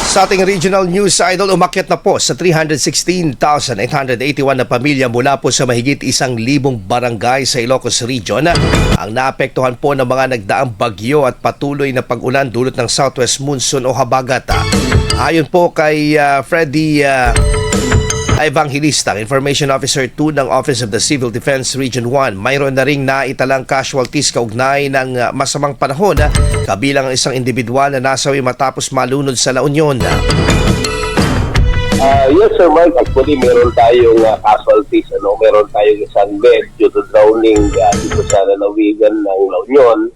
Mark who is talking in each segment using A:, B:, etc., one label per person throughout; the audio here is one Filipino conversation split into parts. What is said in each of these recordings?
A: Sa ating regional news, idol, umakyat na po sa 316,881 na pamilya mula po sa mahigit 1,000 barangay sa Ilocos Region ang naapektuhan po ng mga nagdaang bagyo at patuloy na pag-ulan dulot ng southwest monsoon o habagat. Ayon po kay Freddy Evangelista, Information Officer 2 ng Office of the Civil Defense Region 1, mayroon na ring naitalang casualties kaugnay ng masamang panahon, kabilang ang isang individual na nasawi matapos malunod sa La Union.
B: Yes, Sir Mark. Actually, meron tayong casualties. Meron tayong isang dead due to drowning dito sa lalawigan ng La Union.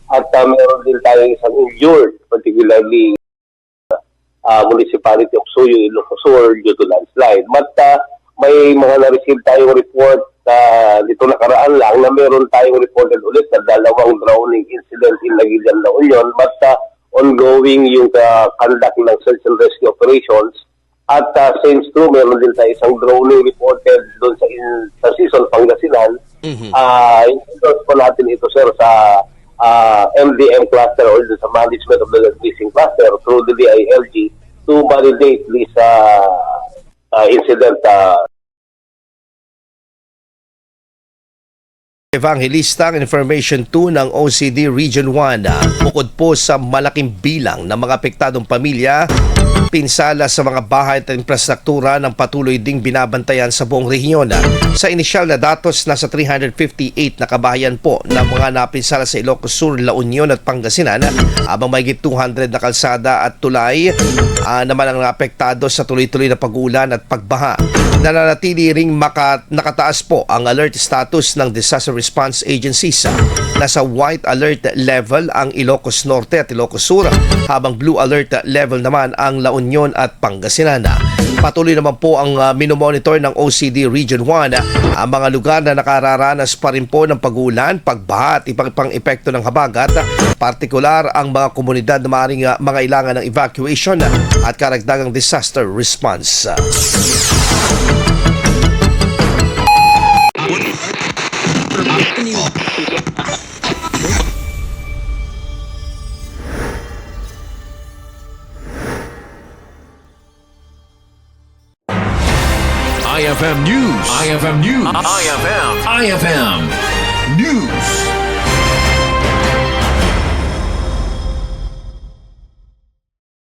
B: At meron din tayong isang injured, particularly municipality of Suyo, Ilocos Sur, due to landslide. But may mga na-receive tayong report dito nakaraan lang na meron tayong reported ulit na dalawang drowning incident in Laguilian, La Union. But ongoing yung conduct ng search and rescue operations. At since too, meron din tayo isang drowning reported doon sa Season, Pangasinan. I-endorse po natin ito, sir, sa MDM cluster or sa management of the missing cluster through the DILG to validate this incident.
A: Evangelista ang Information 2 ng OCD Region 1. Bukod po sa malaking bilang ng mga apektadong pamilya, pinsala sa mga bahay at infrastruktura ng patuloy ding binabantayan sa buong rehiyon. Sa inisyal na datos, nasa 358 na kabahayan po na mga napinsala sa Ilocos Sur, La Union at Pangasinan, habang mahigit 200 na kalsada at tulay naman ang napektado sa tuloy-tuloy na pag-ulan at pagbaha. Nananatili ring nakataas po ang alert status ng disaster response agencies. Nasa white alert level ang Ilocos Norte at Ilocos Sur, habang blue alert level naman ang La Union at Pangasinan. Patuloy naman po ang minomonitor ng OCD Region 1 ang mga lugar na nakararanas pa rin po ng pag-ulan, pagbaha at ibang pang epekto ng habagat, partikular ang mga komunidad na maaaring mangailangan ng evacuation at karagdagang disaster response.
C: IFM News. IFM News. IFM News.